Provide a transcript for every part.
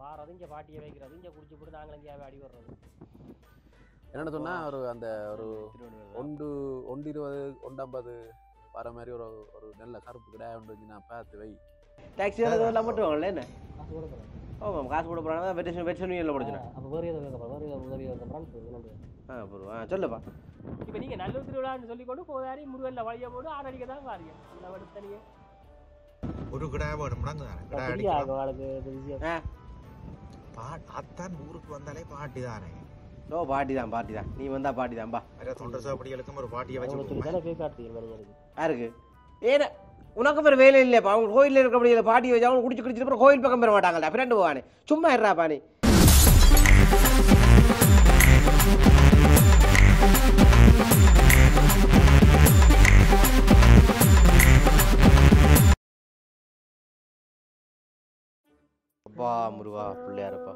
வாரது இங்கே பாட்டியை வைக்கிறது இங்கே குடிச்சு போட்டு நாங்கள் இங்கே அடி வர்றது என்னென்னு சொன்னால் ஒரு அந்த ஒரு 120 150 வர மாதிரி ஒரு ஒரு நல்ல கருப்பு கிடாய் ஒன்று நான் பார்த்து வை டாக்ஸி எல்லாம் மட்டும் வாங்கல என்ன காசு கூட போகிறேன் ஆமாம் காசு கூட போகிறாங்க வெட்டேஷன் முடிச்சுனா அப்போ வேறு எதுவும் கேட்கப்பா வேறு எதாவது உதவி கேட்கப்பான்னு அப்புறம் சொல்லுப்பா இப்போ நீங்கள் நல்லூர் திருவிழான்னு சொல்லிக்கொண்டு போதாரி முருகனில் வழியை போட்டு ஆடடிக்க தான் பாருங்க அந்த வடுத்தனியே ஒரு கிடாய் வேணும் அத்தான் ஊருக்கு வந்தாலே பாட்டி தானே ஓ பாட்டி தான் நீ வந்தா பாட்டி தான்பா தொண்டர் சாப்பிடிகளுக்கும் ஒரு பாட்டியை வச்சு யாருக்கு ஏன்னா உனக்கு பேர் வேலை இல்லையாப்பா அவங்க கோயிலில் இருக்கக்கூடிய பாட்டி வச்சு அவங்க குடிச்சிட்டு அப்புறம் கோயில் பக்கம் பெற மாட்டாங்கல்ல ஃப்ரெண்டு போவானே சும்மா இருறாப்பா நீ அப்பா முருகா பிள்ளையாரப்பா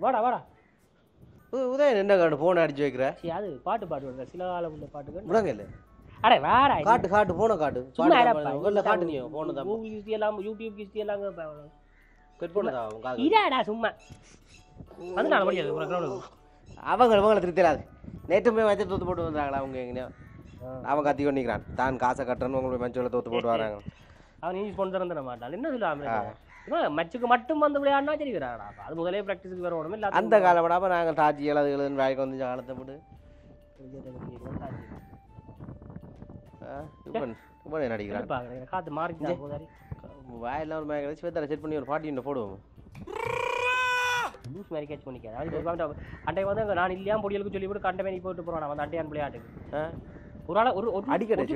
வாடா உதயன் என்ன காட்டு போன அடிச்சு வைக்கிற அது பாட்டு பாட்டு சில காலம் உள்ள பாட்டுகள் முடங்க இல்லை அடே வாடா காட்டு போன காட்டு காட்டு நீ போன தான் கூகுள் கிஸ்தி எல்லாம் யூடியூப் கிஸ்தி எல்லாம் கட் பண்ணதா உங்க இதாடா சும்மா வந்து நான் முடியாது உனக்கு அவங்களை திருத்தலாது நேற்று போய் வச்சு தோத்து போட்டு வந்தாங்களா அவங்க எங்கேயா அவன் கத்தி கொண்டிக்கிறான் தான் காசை கட்டுறன்னு உங்களுக்கு மஞ்சள் தோத்து போட்டு வராங்க அவன் இனி ஸ்பான்சர் தர மாட்டான் என்ன சொல்லாம மச்சுக்கு மட்டும் வந்து விளையாடினா சரி வராடா அது முதலே ப்ராக்டிஸுக்கு வேற உடம்பு இல்லை அந்த காலப்படாப்ப நாங்கள் தாச்சி எழுதுன்னு வேலைக்கு வந்து காலத்தை போட்டு இப்போ நடிக்கிறான் காத்து மாறிச்சு வாயெல்லாம் ஒரு மேலே ஸ்வேத்தாரை செட் பண்ணி ஒரு பாட்டி ஒன்று போடுவோம் லூஸ் மாதிரி கேட்ச் பண்ணிக்கிறேன் அண்டை வந்து நான் இல்லையா பொடியலுக்கு சொல்லி போட்டு கண்டை மேனி போட்டு போகிறான் வந்து அண்டையான் விளையாட்டுக்கு ஒரு ஆள் ஒரு அடிக்கடி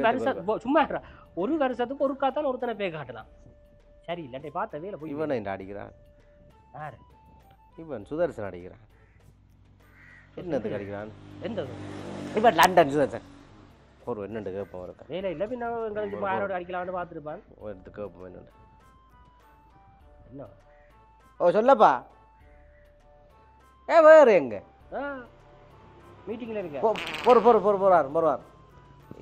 சும்மா ஒரு வருஷத்துக்கு ஒரு காத்தான் ஒருத்தனை பே காட்டலாம் சரி இல்லாட்டை பார்த்த வேலை போய் இவன் என்ன அடிக்கிறான் யாரு இவன் சுதர்சன் அடிக்கிறான் என்னத்துக்கு அடிக்கிறான் எந்த இவன் லண்டன் சுதர்சன் ஒரு என்னண்டு கேட்போம் இருக்கா வேலை இல்லை பின்ன எங்களுக்கு யாரோட அடிக்கலாம்னு பார்த்துருப்பான் ஒரு இடத்துக்கு கேட்போம் என்னண்டு என்ன ஓ சொல்லப்பா வேறு எங்க மீட்டிங்கில் இருக்க போறார்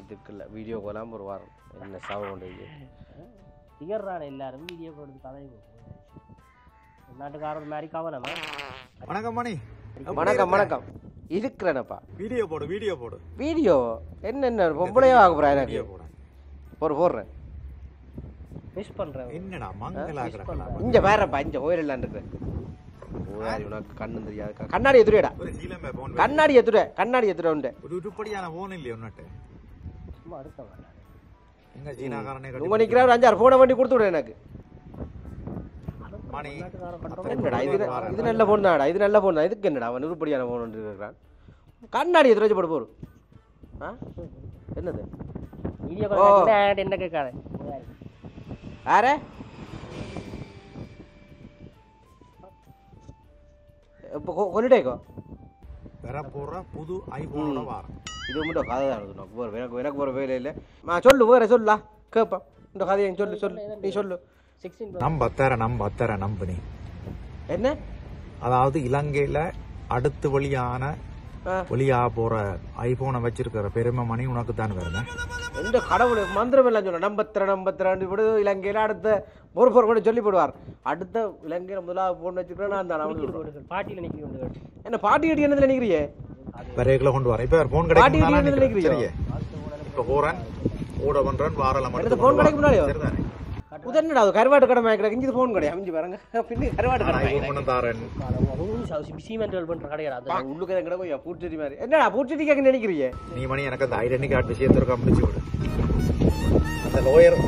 இதுக்கு இல்லை வீடியோ கோலாம் ஒரு வாரம் என்ன சவுண்ட் திகர்றான எல்லாரும் வீடியோ கொடுத்து கதை நாட்டுக்காரர் மாதிரி கவனமா வணக்கம் மணி வணக்கம் இருக்கிறேனப்பா வீடியோ போடு வீடியோ என்ன பொம்பளையோ ஆக போறா எனக்கு போடுறேன் மிஸ் பண்றேன் என்னடா மங்களா இங்க வேறப்பா இங்க கோயில் எல்லாம் இருக்கு உனக்கு கண்ணு தெரியாது கண்ணாடி எத்துடா கண்ணாடி எத்துட உண்டு ஒரு உருப்படியான போன் இல்லையா உன்னட்டு சும்மா அடுத்த வேண்டாம் எங்க சீனாக்காரனே உங்க நிக்கிற ஒரு 5-6 போனை வண்டி கொடுத்து விடு எனக்கு மணி என்னடா இது நல்ல போன் தான்டா இது நல்ல போன் தான் இதுக்கு என்னடா அவன் உருப்படியான போன் ஒன்று இருக்கிறான் கண்ணாடி எத்துட வச்சு போட்டு போரு என்னது வீடியோ என்ன கேட்காத யாரே இப்போ கொல்லிட்டேக்கோ வேற போற புது ஐபோனோட வாரம் இது மட்டும் கதை தான் எனக்கு போகிற வேலை இல்லை சொல்லு வேற சொல்லா கேட்பேன் இந்த கதையை சொல்லு நீ சொல்லு நம்பு நீ என்ன அதாவது இலங்கையில அடுத்து வழியா போற ஐபோனை வச்சிருக்கிற பெருமை மணி உனக்கு தான் வருது எந்த கடவுள் மந்திரம் எல்லாம் சொல்ல நம்பத்திர விடு இலங்கையில அடுத்த பொறுப்பொரு கூட சொல்லி போடுவார் அடுத்த இலங்கையில முதலாவது போன் வச்சுக்கிறேன் நான் தான் பாட்டியில் நிற்கிறேன் என்ன பாட்டி அடி என்னதுல நினைக்கிறியே வரைகளை கொண்டு வரேன் இப்ப போன் கிடைக்கும் இப்ப போறேன் ஓட பண்றேன் வாரல மட்டும் போன் கிடைக்கும் முன்னாடியோ உதன்னடா கருவாட்டு கடை மேய்க்கிற இஞ்சி போன் கிடையாது அமைஞ்சு பாருங்க பின்ன கருவாட்டு கடை தாரன் சீமெண்ட் பண்ற கடையா உள்ளுக்கு எங்கட போய் பூச்செடி மாதிரி என்னடா பூச்செடி கேட்க நினைக்கிறீங்க நீ மணி எனக்கு அந்த ஐடென்டி கார்டு விஷயத்திற்கா முடிச்சு விடு அந்த லோயர்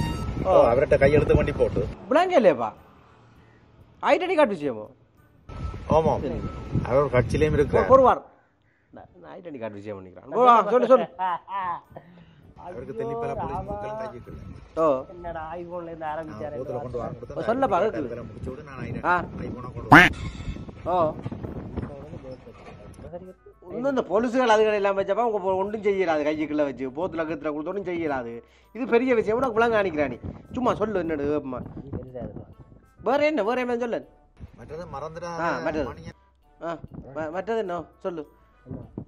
அவர்கிட்ட கையெழுத்து வண்டி போட்டு பிளாங்க இல்லையாப்பா ஐடென்டி கார்டு விஷயமோ ஆமா அவர் கட்சியிலேயும் இருக்கு போடுவார் ஐடென்டி கார்டு விஷயம் பண்ணிக்கிறான் சொல்லு அவருக்கு தெளிப்பல புலிகளும் கையிட்டு என்னடா ஐபோன்ல இருந்து ஆரம்பிச்சாரு போதுல கொண்டு வாங்க சொல்லப்பா முடிச்சு விடு நான் ஐபோனை கொண்டு இன்னும் இந்த பொலிசுகள் அதுகள் எல்லாம் வச்சப்பா உங்க ஒன்றும் செய்யலாது கைக்குள்ள வச்சு போத்துல கத்துல கொடுத்தோன்னும் செய்யலாது இது பெரிய விஷயம் உனக்கு விளங்க அணிக்கிறானி சும்மா சொல்லு என்னடு வேற என்ன சொல்ல மற்றது மறந்துடா மற்றது என்ன சொல்லு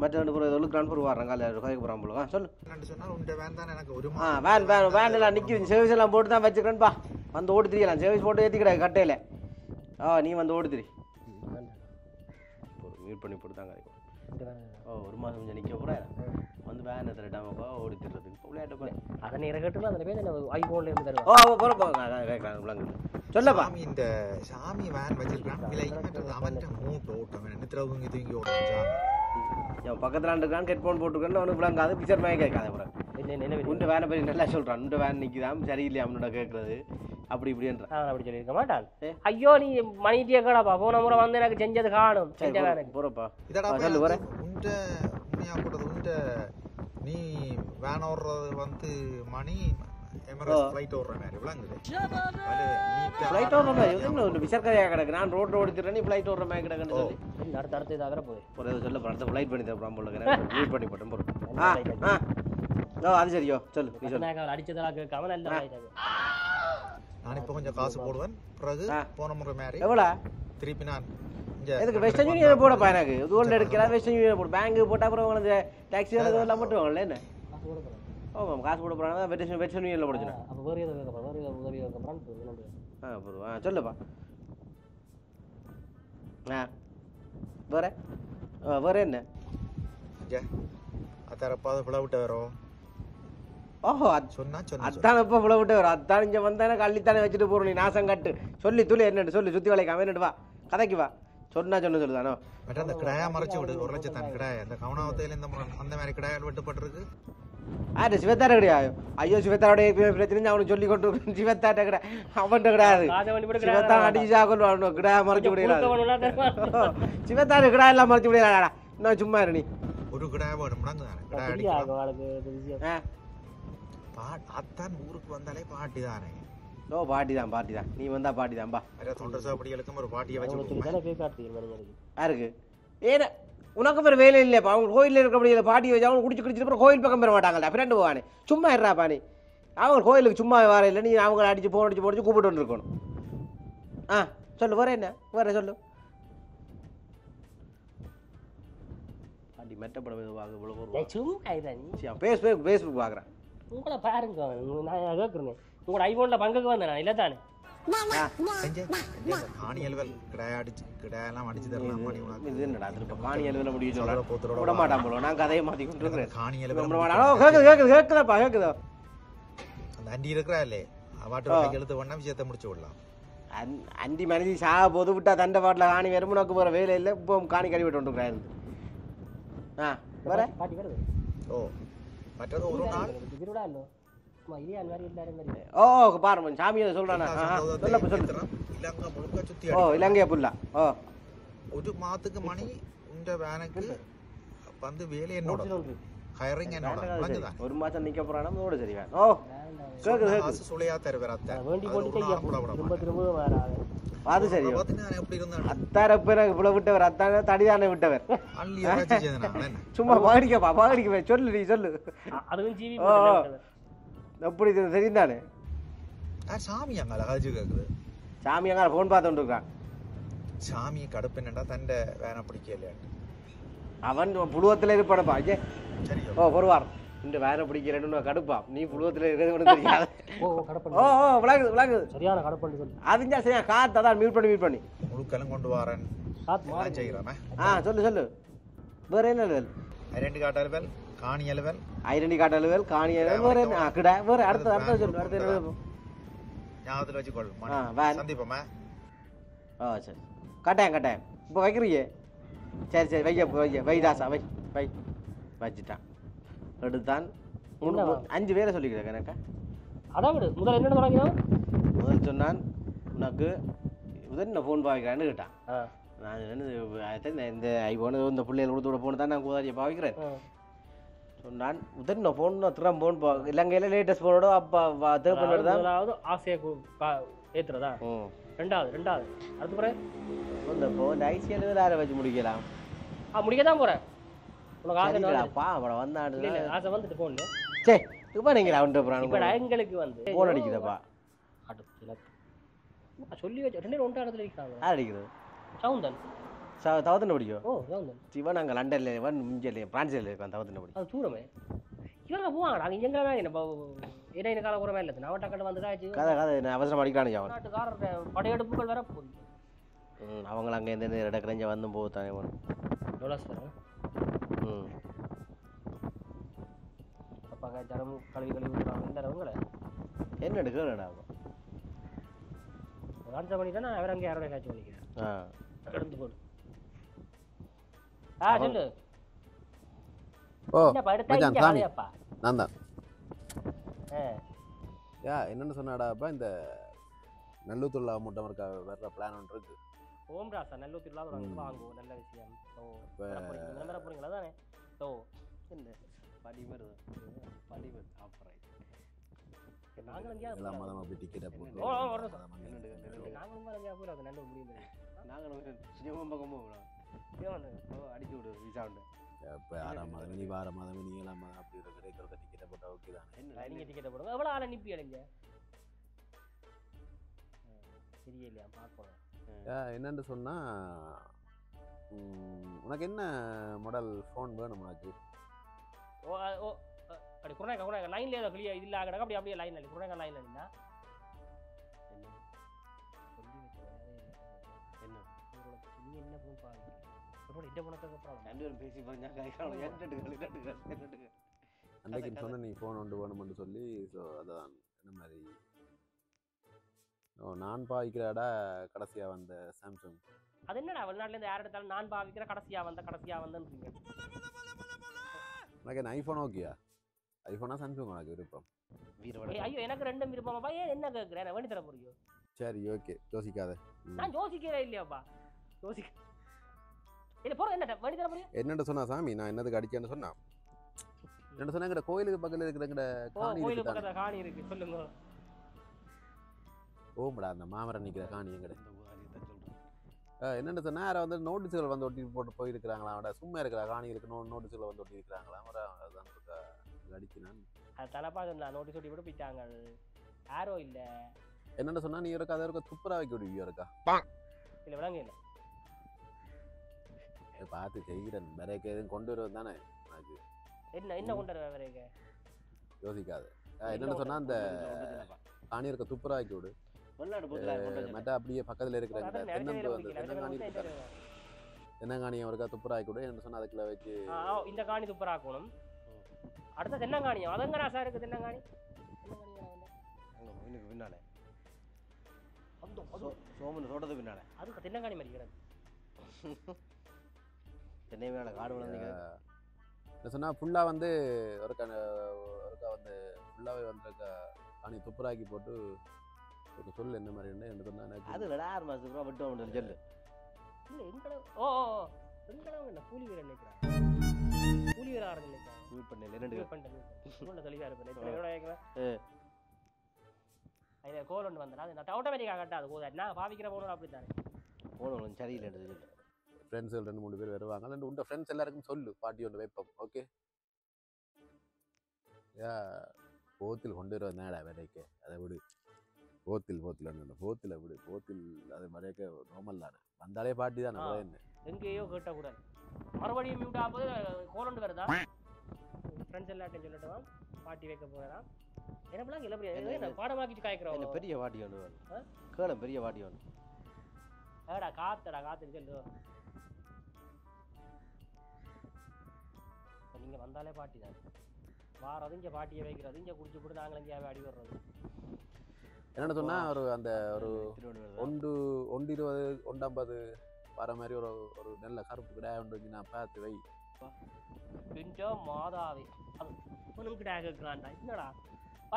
மற்ற ரெண்டு பேர் எதுவும் ட்ரான்ஸ்ஃபர் வர்றேன் காலையில் கதைக்கு போகிறான் போல சொல்லு என்னன்னு சொன்னா உன்ட வேன் தான் எனக்கு ஒரு வேன் எல்லாம் நிற்கிது சர்வீஸ் எல்லாம் போட்டு தான் வச்சுக்கிறேன்ப்பா வந்து ஓடி திரியலாம் சர்வீஸ் போட்டு ஏற்றிக்கிட கட்டையில் நீ வந்து ஓடி திரி மியூட் பண்ணி போட்டு தான் கதைக்கும் ஒரு மாதம் கொஞ்சம் நிற்க கூட வந்து வேன் எடுத்துட்டாமப்பா ஓடி திடுறதுக்கு விளையாட்டு அதை நீ இறக்கட்டுல அதில் பேர் ஐஃபோன்ல இருந்து தருவாங்க போகிறப்ப சொல்லப்பா இந்த சாமி வேன் வச்சிருக்கான் விலை அவன் மூட்டு ஓட்டம் நித்திரவுங்க தூங்கி ஓடுறான் என் பக்கத்தில் இருக்கான் ஹெட்ஃபோன் போட்டுருக்கேன்னு அவனுக்கு விளங்காது பிக்சர் மாதிரி கேட்காது அப்புறம் உண்டு வேனை பற்றி நல்லா சொல்கிறான் உண்டு வேன் நிற்கிதான் சரியில்லையா அவனோட கேட்குறது அப்படி இப்படின்ற அப்படி சொல்லியிருக்க மாட்டான் ஐயோ நீ மணிட்டியே கேடாப்பா போன முறை வந்து எனக்கு செஞ்சது காணும் போறப்பா இதடா சொல்லு போறேன் உண்ட உண்மையா போட்டது உண்ட நீ வேன் ஓடுறது வந்து மணி எமரேட்ஸ் ஃளைட் ஓடுற மாதிரி விளங்குது ஃளைட் ஓடுற மாதிரி விசர்க்கரையா கிடக்கு நான் ரோட்ல ஓடித்துறேன் நீ ஃளைட் ஓடுற மாதிரி கிடக்குன்னு சொல்லி அடுத்து இதாக போகுது ஒரு ஏதோ சொல்ல அடுத்த ஃளைட் பண்ணி தரேன் போல மீட் பண்ணி போட்டேன் போறோம் அது சரியோ சொல்லு நீ சொல்லு அடிச்சதெல்லாம் கேட்காம நல்லா நான் இப்போ கொஞ்சம் காசு போடுவேன் பிறகு போன முறை மாதிரி எவ்வளோ திருப்பி நான் எதுக்கு வெஸ்டர்ன் யூனியன் போடப்பா எனக்கு இது ஒன்று எடுக்கலாம் வெஸ்டர்ன் யூனியன் போடு பேங்க்கு போட்டால் அப்புறம் உங்களுக்கு டாக்ஸி எல்லாம் போட்டுவாங்கல்ல என்ன ஆமாம் காசு போட போகிறாங்க வெஸ்டர்ன் யூனியனில் போடுச்சுன்னா அப்போ வேறு எதுவும் சொல்லுப்பா வேற வேற என்ன அத்தரப்பாவது விழாவிட்ட வரும் ஓஹோ அதான் எப்போ விழாவிட்டு வரும் அதான் இங்கே வந்தானே கள்ளித்தானே வச்சுட்டு போகிறோம் நீ நாசம் கட்டு சொல்லி துளி என்னட்டு சொல்லி சுற்றி வளைக்காம என்னட்டு வா கதைக்கு வா சொன்னா சொல்லுதானோ அந்த கிடாயா மறைச்சு விடு 1 லட்சம் கிடாயா இந்த கவனாவத்தையில இந்த அந்த மாதிரி கிடாயால் வெட்டப்பட்டிருக்கு ஆறு சிவத்தார கிடையாது ஐயோ சிவத்தாரோட பிரச்சனை அவனுக்கு சொல்லி கொண்டு சிவத்தாட்ட கிடையாது அவன்கிட்ட கிடையாது சிவத்தான் அடிச்சா கொண்டு கிடாய மறைச்சு விடையாது சிவத்தாரு கிடா எல்லாம் மறைச்சு விடையாடா இன்னும் சும்மா இரு நீ ஒரு கிடாய வேணும் அத்தான் ஊருக்கு வந்தாலே பாட்டி தானே ஓ பாட்டி தான் நீ வந்தா பாட்டி தான்பா தொண்டர் சாப்பிடிகளுக்கும் ஒரு பாட்டியை வச்சு யாருக்கு ஏன்னா உனக்கு பேர் வேலை இல்லையாப்பா அவங்க கோயிலில் இருக்கக்கூடிய பாட்டி வச்சு அவங்க குடிச்சு அப்புறம் கோயில் பக்கம் பெற மாட்டாங்கல்ல ஃப்ரெண்டு போவானே சும்மா இருறாப்பா நீ அவங்க கோயிலுக்கு சும்மா வர இல்லை நீ அவங்கள அடிச்சு ஃபோன் அடிச்சு போட்டு கூப்பிட்டு வந்துருக்கணும் சொல்லு வேற என்ன வேற சொல்லு பாட்டி மெட்டப்படம் எதுவும் வாங்க ஃபேஸ்புக் பார்க்குறேன் உங்களை பாருங்க நான் கேட்குறேன் உங்களோட ஐஃபோனில் பங்குக்கு வந்தேன் நான் இல்லை தானே நான் கதையை மாத்தி கொண்டு அண்டி மனிதி சாக போது விட்டா தண்டை பாட்டில் காணி வரும் உனக்கு போற வேலை இல்லை இப்போ காணி கறி விட்டு வந்துருக்கிறேன் பாட்டி வருது ஓ மற்றது ஒரு நாள் திருவிழா இல்லை ஓ பாருங்க சாமியை சொல்றானா இலங்கையா புல்லா ஒரு மாதத்துக்கு மணி இந்த வேனுக்கு வந்து வேலை என்னோட ஹைரிங் என்னோட ஒரு மாசம் நிக்க போறானா ஓட சரி வேன் ஓ கேக்குது சுளையா தருவார் அத்தை வேண்டி போட்டு திரும்ப வராது அது சரி எப்படி இருந்தா அத்தார பேர் இவ்வளவு விட்டவர் அத்தான தடிதானே விட்டவர் சும்மா பாகடிக்க சொல்லு நீ சொல்லு அதுவும் ஜிவி எப்படி தெரிந்தானே சாமி அங்க அழகாச்சு கேக்குது சாமி அங்க போன் பார்த்துட்டு இருக்கான் சாமி கடுப்பு என்னடா தண்டை வேணா பிடிக்கல அவன் புழுவத்துல இருப்பானப்பா ஐயே ஓ பொறுவார் இந்த வேற பிடிக்கிறேன்னு கடுப்பா நீ புழுவத்துல இருக்கிறது தெரியாது விளங்குது சரியான கடுப்பு சொல்லு அதுஞ்சா சரியா காத்து அதான் மியூட் பண்ணி முழுக்கெல்லாம் கொண்டு வரேன் சொல்லு வேற என்ன லெவல் ஐடென்டி கார்டு லெவல் காணி லெவல் ஐடென்டி கார்டு லெவல் காணி லெவல் வேற என்ன கிட வேற அடுத்து சொல்லு அடுத்து ஞாபகத்துல வச்சுக்கொள்ளு சந்திப்போமா சரி கட்டாயம் இப்போ வைக்கிறீங்க சரி வைதாசா வை வச்சுட்டான் எடுத்தான் 5 பேரை சொல்லிக்கிறேன் எனக்கு அதான் விடு முதல்ல என்ன தொடங்கினோம் முதல் சொன்னான் உனக்கு முதல் நான் ஃபோன் பாவிக்கிறேன்னு கேட்டான் நான் இந்த ஐபோன் இந்த பிள்ளைகள் கொடுத்து விட போன தான் நான் கூதாரியை பாவிக்கிறேன் சொன்னான் முதல் நான் ஃபோன் திறம் ஃபோன் இலங்கையில் லேட்டஸ்ட் ஃபோனோட அப்பா தேவைப்படுறது தான் ஆசையை ஏற்றுறதா ரெண்டாவது அடுத்து போகிறேன் இந்த ஃபோன் ஐசிஎல் வேறு வச்சு முடிக்கலாம் முடிக்க தான் போகிறேன் உனக்கு ஆசைப்பா அவனை வந்தாடு ஆசை வந்துட்டு ஃபோனில் சே இப்போ நீங்கள் அவன்கிட்ட போகிறான் இப்போ எங்களுக்கு வந்து ஃபோன் அடிக்குதப்பா அடுத்து சொல்லி வச்சு 2 இடத்துல இருக்கிறாங்க யார் அடிக்கிறது சவுந்தன் தவத்தின படிக்கும் ஓ தவந்தன் சிவன் அங்கே லண்டன்ல இவன் இங்கே பிரான்சில் இருக்கான் தவத்தின படி அது தூரமே இவங்க போவாங்க நாங்கள் எங்களை என்ன இடையின கால கூறமே இல்லை நான் டக்கட்டு வந்து காய்ச்சி கதை அவசரம் அடிக்கிறானு அவன் நாட்டுக்காரர் படையெடுப்புகள் வர போகுது அவங்கள அங்கே எந்த இடக்குறஞ்ச வந்தும் போகுதானே எவ்வளோ சார் அப்பாங்க ஜனம் கழுவி விடுறாங்க இந்த அவங்கள என்ன எடுக்கலடா ஆன்சர் பண்ணிட்டா நான் வேற அங்கே யாரோட காய்ச்சி பண்ணிக்கிறேன் கடந்து போடு சொல்லு ஓ என்ன படுத்தா மச்சான், இங்க சாமி. வாழையப்பா நான் தான் என்னன்னு சொன்னாடாப்பா இந்த நல்லூர் திருவிழா மூட்டம் இருக்க வர்ற பிளான் ஒன்று இருக்கு ஓம் ராசா நல்லூர் திருவிழா வாங்குவோம் நல்ல விஷயம் ஓ வர போறீங்களா தானே ஓ என்ன படிமர் படிமர் அப்புறம் நாங்களும் எங்கேயாவது எல்லாம் மதம் அப்படி டிக்கெட்டை போட்டு ஓ வரணும் சார் நாங்களும் எங்கேயாவது போயிடும் அது நல்ல முடியும் நாங்களும் சிவம் பக்கமும் அடிச்சு விடு விசா உண்டு இப்போ 6 மாதம் இனி 6 மாதம் இனி 7 மாதம் அப்படி இருக்கிற டிக்கெட்டை போட்டால் ஓகே தானே என்ன நீங்கள் டிக்கெட்டை போடுங்க எவ்வளோ ஆள் அனுப்பி அடைங்க தெரியலையா பார்க்கணும் என்னன்னு சொன்னால் உனக்கு என்ன மாடல் ஃபோன் வேணும் உனக்கு ஓ ஓ அப்படி குறைக்க லைன்ல ஏதோ கிளியா இது இல்லை கிடக்கு அப்படியே லைன் இல்லை குறைக்க லைன் இல்லைன்னா என்ன நீ என்ன ஃபோன் பாருங்க இட்ட போனதுக்கு அப்புறம் ரெண்டு பேரும் பேசி பாருங்க அன்றைக்கு சொன்ன நீ ஃபோன் ஒன்று வேணும்னு சொல்லி ஸோ அதான் என்ன மாதிரி நான் பாவிக்கிறாடா கடைசியாக வந்த சாம்சங் அது என்னடா வெளிநாட்டுலேருந்து யார் எடுத்தாலும் நான் பாவிக்கிற கடைசியாக வந்தேன்னு உனக்கு என்ன ஐஃபோன் ஓகேயா ஐஃபோனா சாம்சங் உனக்கு விருப்பம் ஐயோ எனக்கு ரெண்டும் விருப்பமாப்பா ஏன் என்ன கேட்குறேன் வேண்டி தர போறியோ சரி ஓகே யோசிக்காத நான் யோசிக்கிறேன் இல்லையாப்பா யோசிக்க இல்லை போகிற என்ன வேண்டி தர போறியோ என்னென்னு சொன்னா சாமி நான் என்னதுக்கு அடிச்சேன்னு சொன்னான் என்ன சொன்னா எங்கட கோயிலுக்கு பக்கத்தில் இருக்கிற கோயிலுக்கு பக்கத்தில் காணி இருக்கு சொல்லுங்க ஓம்டா அந்த மாமரம் நிற்கிற காணி எங்கட என்னென்னு சொன்னால் யாரை வந்து நோட்டீஸுகள் வந்து ஒட்டி போட்டு போயிருக்கிறாங்களா அவட சும்மா இருக்கிற காணி இருக்கு நோட்டீஸுகளை வந்து ஒட்டி இருக்கிறாங்களா அதுதான் அடிக்கிறான் அது தலைப்பா நான் நோட்டீஸ் ஒட்டி போட்டு போயிட்டாங்க யாரோ இல்லை என்னென்னு சொன்னால் நீ இருக்கா அதை இருக்க துப்புரா வைக்க விடுவியோ இருக்கா இல்லை விளங்க இல்லை பார்த்து செய்கிறேன் வேறக்கு எதுவும் கொண்டு வருவது தானே எனக்கு என்ன கொண்டு வர வேறேங்க யோசிக்காது என்னென்னு சொன்னால் அந்த காணி இருக்க துப்புரா வைக்க விடு மற்ற அப்படியே பக்கத்தில் இருக்கிறாங்க தென்னங்காணியம் இருக்கா துப்புராக்கி கூட என்ன சொன்னா அதுக்குள்ள வச்சு இந்த காணி துப்புராக்கணும் அடுத்த தென்னங்காணியம் அதங்க ராசா இருக்கு தென்னங்காணி பின்னாலே சோமன் தோட்டத்துக்கு பின்னாலே அதுக்கு தென்னங்காணி மாதிரி கிடக்கு தென்னை மேலே காடு வளர்ந்தீங்க என்ன சொன்னால் ஃபுல்லாக வந்து ஒருக்கா வந்து ஃபுல்லாகவே வந்து காணி துப்புராக்கி போட்டு சொல்லு என்ன மாதிரி என்ன சொன்னா அது 6 மாதத்துக்கு ரூபா விட்டு சொல்லு இல்லை எங்கட எங்கடவங்க என்ன கூலி வீரர் நினைக்கிறாங்க கூலி வீரர் ஆரம்பி நினைக்கிறாங்க யூட் பண்ணல 2 பண்ண தெளிவாக இருப்பேன் அதில் கோல் ஒன்று வந்துடும் அது நான் ஆட்டோமேட்டிக்காக கட்டாது போதும் நான் பாவிக்கிற போகணும் அப்படி தானே போகணும் சரியில்லை ஃப்ரெண்ட்ஸ் 2-3 பேர் வருவாங்க ரெண்டு உண்ட ஃப்ரெண்ட்ஸ் எல்லாருக்கும் சொல்லு பாட்டி ஒன்று வைப்போம் ஓகே போத்தில் கொண்டு வருவோம் நேடா வேலைக்கு அதை விடு போத்தில் போத்தில் விடு போத்தில் அது மறைக்க நார்மல் தானே வந்தாலே பாட்டி தானே என்ன எங்கேயோ கேட்டக்கூடாது மறுபடியும் மியூட் ஆகும்போது கோலண்டு வருதா ஃப்ரெண்ட்ஸ் எல்லாத்தையும் சொல்லட்டும் பாட்டி வைக்க போகிறான் என்னப்பெல்லாம் இல்லை பாடமாக்கிட்டு காய்க்கிறோம் பெரிய வாட்டி ஒன்று கேளம் பெரிய வாட்டி ஒன்று ஏடா காத்துன்னு சொல்லு நீங்கள் வந்தாலே பாட்டி தான் வாரது இங்கே பாட்டியை வைக்கிறது இங்கே குடிச்சு போட்டு நாங்கள் எங்கேயாவது அடி வர்றது என்னென்னு சொன்னால் ஒரு அந்த ஒரு 120 150 வர மாதிரி ஒரு நல்ல கருப்பு கிடாய் ஒன்று நான் பார்த்து வை கொஞ்சம் மாதாவே அது ஒன்றும் கிடாய் கேட்கலான்டா என்னடா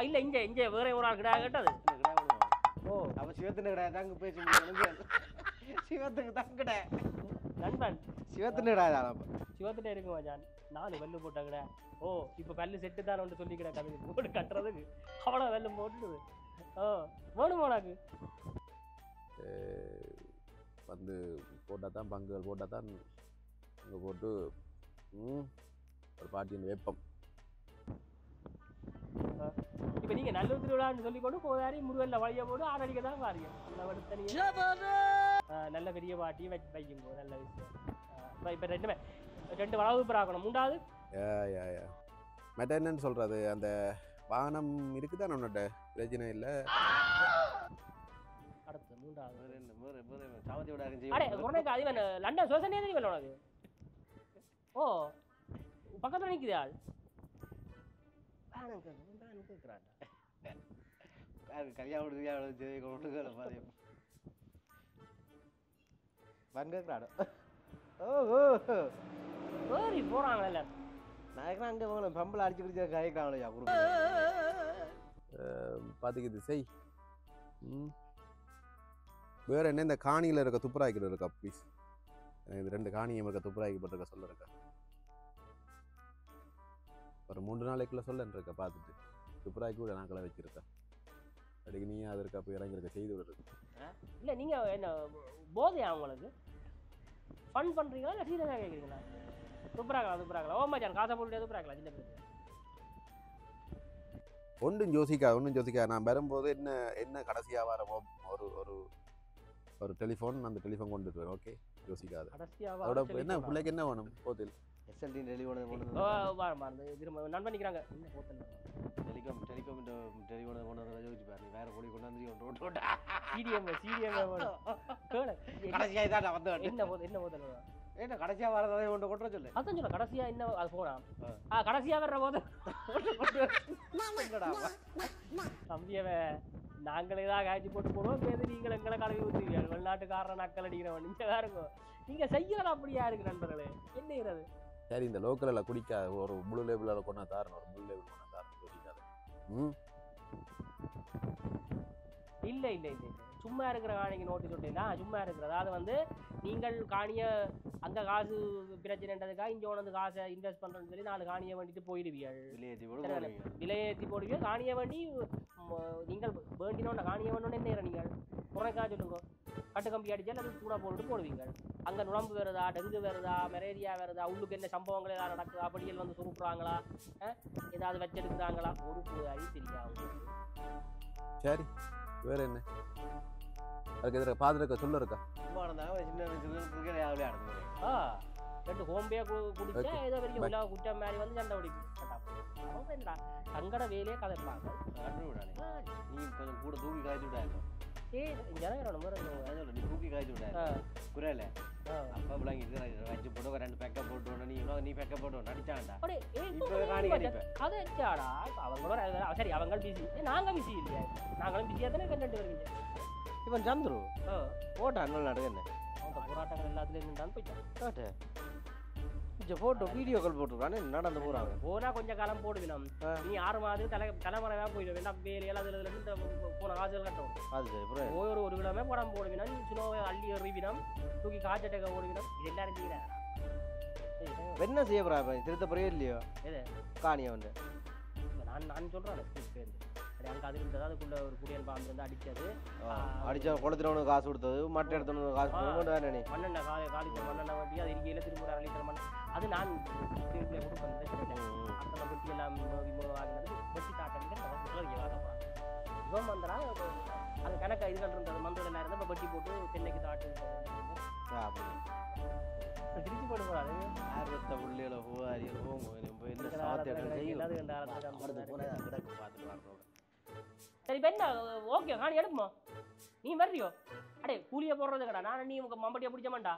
இல்லை இங்கே வேற ஒரு ஆள் கிடாய் கேட்டது ஓ அவன் சிவத்தின கிடாய் தாங்க பேசி சிவத்துக்கு தங்கடா நண்பன் சிவத்தின கிடாய் சிவத்திட்ட இருக்குமா ஜான் 4 வெள்ளு போட்ட கிடாய் ஓ இப்போ பல்லு செட்டு தானே ஒன்று சொல்லிக்கிற கம்மி போட்டு கட்டுறதுக்கு அவ்வளோ வெள்ளு போட்டுடுது வேணுமா உனக்கு வந்து போட்டால் தான் பங்குகள் போட்டால் தான் அங்கே போட்டு ஒரு பாட்டியின் வெப்பம் இப்போ நீங்கள் நல்லூர் திருவிழான்னு சொல்லிக்கொண்டு போதாரி முருகல்ல வழியை போட்டு ஆரடிக்க தான் பாருங்க நல்ல பெரிய பாட்டியும் வைக்குங்க நல்ல விஷயம். இப்போ ரெண்டு வளவு பிராக்கணும். மூன்றாவது மற்ற என்னன்னு சொல்றது, அந்த வாகனம் இருக்குதான் நம்மளோட பிரச்சனை இல்லை. அடுத்து மூன்றாவது சாவத்தியோட லண்டன் சோசனே தெரியும் உனக்கு. ஓ பக்கத்தில் நிற்குது ஆள் போறாங்கல்ல. நான் அங்கே போகல பம்பளை அடிச்சு குடிச்ச கதைக்கிறாங்களா பார்த்துக்கிது செய். வேற என்ன இந்த காணியில் இருக்க துப்புராய்க்கிட்டு இருக்கா ப்ளீஸ். இது 2 காணியம் இருக்க துப்புராய்க்கப்பட்டிருக்க சொல்ல இருக்கா. ஒரு 3 நாளைக்குள்ள சொல்லன்னு இருக்க பார்த்துட்டு துப்புராய்க்கு கூட நாக்களை வச்சிருக்கேன். அடிக்கு நீ அதற்கு அப்போ இறங்கிருக்க செய்து விடுறது இல்லை. நீங்கள் என்ன போதையா உங்களுக்கு ஃபன் பண்ணுறீங்களா இல்லை சீரியஸாக கேட்குறீங்களா? துப்புராக்கலாம். ஓ மச்சான் காசை போட்டு துப்புராக்கலாம். சின்ன பேர் ஒன்றும் யோசிக்காது. நான் வரும்போது என்ன கடைசியாக வரமோ ஒரு டெலிஃபோன், அந்த டெலிஃபோன் கொண்டுட்டு வரேன். ஓகே யோசிக்காது. அதோட என்ன பிள்ளைக்கு என்ன வேணும்? ஹோட்டல் எஸ்எல்டி டெலிஃபோன் நண்பன் பண்ணிக்கிறாங்க. என்ன ஹோட்டல் டெலிகாம் டெலிஃபோன் கொண்டு யோசிச்சு பாருங்க. வேற பொடி கொண்டாந்து கடைசியாக தான் வந்து என்ன ஹோட்டல் என்ன கடைசியாக வரதை ஒன்று கொண்டு சொல்லு. அதான் சொல்ல கடைசியாக என்ன அது போனா கடைசியாக வர்ற போது தம்பியவே நாங்களே தான் காய்ச்சி போட்டு போடுவோம். பேருந்து நீங்கள் எங்களை கலவி ஊற்றுவீங்க. வெளிநாட்டுக்காரன் நக்கல் அடிக்கிறவன் நீங்கள் தான் இருக்கும். நீங்கள் செய்யலாம் அப்படியா இருக்கு நண்பர்களே. என்ன செய்யறது? சரி இந்த லோக்கலில் குடிக்காது. ஒரு முழு லேபிளில் கொண்டா தாரணும். ஒரு முழு லேபிள் கொண்டா தாரணும். யோசிக்காது. இல்லை சும்மா இருக்கிற காணிக்கு நோட்டீஸ் விட்டீங்களா? சும்மா இருக்கிறது அது வந்து நீங்கள் காணிய அங்கே காசு பிரச்சனைன்றதுக்காக இங்கே வந்து காசை இன்வெஸ்ட் பண்ணுறேன்னு சொல்லி 4 காணியை வேண்டிட்டு போயிடுவீர்கள். விலையேற்றி போடுவீங்க. காணியை வேண்டி நீங்கள் வேண்டினோட காணியை வேணும்னு என்ன நீங்கள் குறைக்காக சொல்லுங்க. கட்டு கம்பி அடித்தால் அது கூட போடுவீங்க. அங்கே நுழம்பு வருதா, டெங்கு வருதா, மலேரியா வருதா, உள்ளுக்கு என்ன சம்பவங்கள் ஏதாவது நடக்குதா, அப்படியல் வந்து சுருப்புறாங்களா, ஏதாவது வச்செடுக்குறாங்களா, ஒரு புதாரி தெரியாது. சரி வேற என்ன அதுக்கு எதிராக பாதுகாக்க சொல்ல இருக்கா? ரெண்டு ஹோம்பே குடிச்சா ஏதோ பெரிய உலக குற்றம் மாதிரி வந்து சண்டை பிடிக்கும். தங்கட வேலையே கதைப்பாங்க. நீ கொஞ்சம் கூட தூக்கி காய்ச்சி விடாது. நீ தூக்கி காய்ச்சி விடாது குறையில அப்பா பிள்ளைங்க வச்சு போட்டு 2 பேக்கப் போட்டு நீ பேக்கப் போட்டு நடிச்சாண்டா. கதைச்சாடா அவங்களோட. சரி அவங்க பிஸி, நாங்க பிஸி இல்லையா? நாங்களும் பிஸியாக தானே கண்டு வருவீங்க. இவன் சந்துரு ஓட்டா அண்ணல் நடக்கு என்ன அவங்க போராட்டங்கள் எல்லாத்துலேயும் இருந்தாலும் போயிட்டான். கொஞ்சம் போட்டோ வீடியோ கால் போட்டுருக்கானே நடந்து போகிறாங்க. போனால் கொஞ்சம் காலம் போடுவினோம். நீ 6 மாதம் தலைமுறையாக போயிடும். வேண்டாம் வேலையெல்லாம் அதில் இந்த போன காசுகள் கட்டணும். அது சரி ஒரு கிலோமே போடாமல் போடுவினம். சின்னவை அள்ளி எறிவினம், தூக்கி காய்ச்சட்டை ஓடுவினம். இது எல்லாரும் செய்கிறாங்க. என்ன செய்ய போகிறா திருத்த போறே இல்லையோ? எது காணியை வந்து நான் சொல்கிறேன் பேர் அங்கே அது இருந்தது. அதுக்குள்ள ஒரு குடியல் பாம்பு வந்து அடிச்சது. அடிச்சா குளத்துறவனுக்கு காசு கொடுத்தது, மட்டை எடுத்தவனுக்கு காசு கொடுத்தது. மண்ணெண்ணெய் காலிச்ச மண்ணெண்ணெய் வண்டி அது இருக்கையில் திரும்ப 2 லிட்டர் மண். அது நான் திருப்பியில் கொடுப்பேன். அந்த வெட்டி எல்லாம் ஆகினது வெட்டி தாட்டங்கள் இவன் வந்தா அது கணக்கு இதுகள் இருந்தது. மந்தோட நேரம் தான் வெட்டி போட்டு தென்னைக்கு தாட்டு திருச்சி போட்டு போறாரு. ஆர்வத்தை புள்ளியில போவாரி சரி இப்போ என்ன ஓகே காணி எடுக்குமா? நீ வர்றியோ? அடே கூலியை போடுறது கடா. நான் நீ உங்க மம்பட்டியை பிடிச்ச மாட்டா.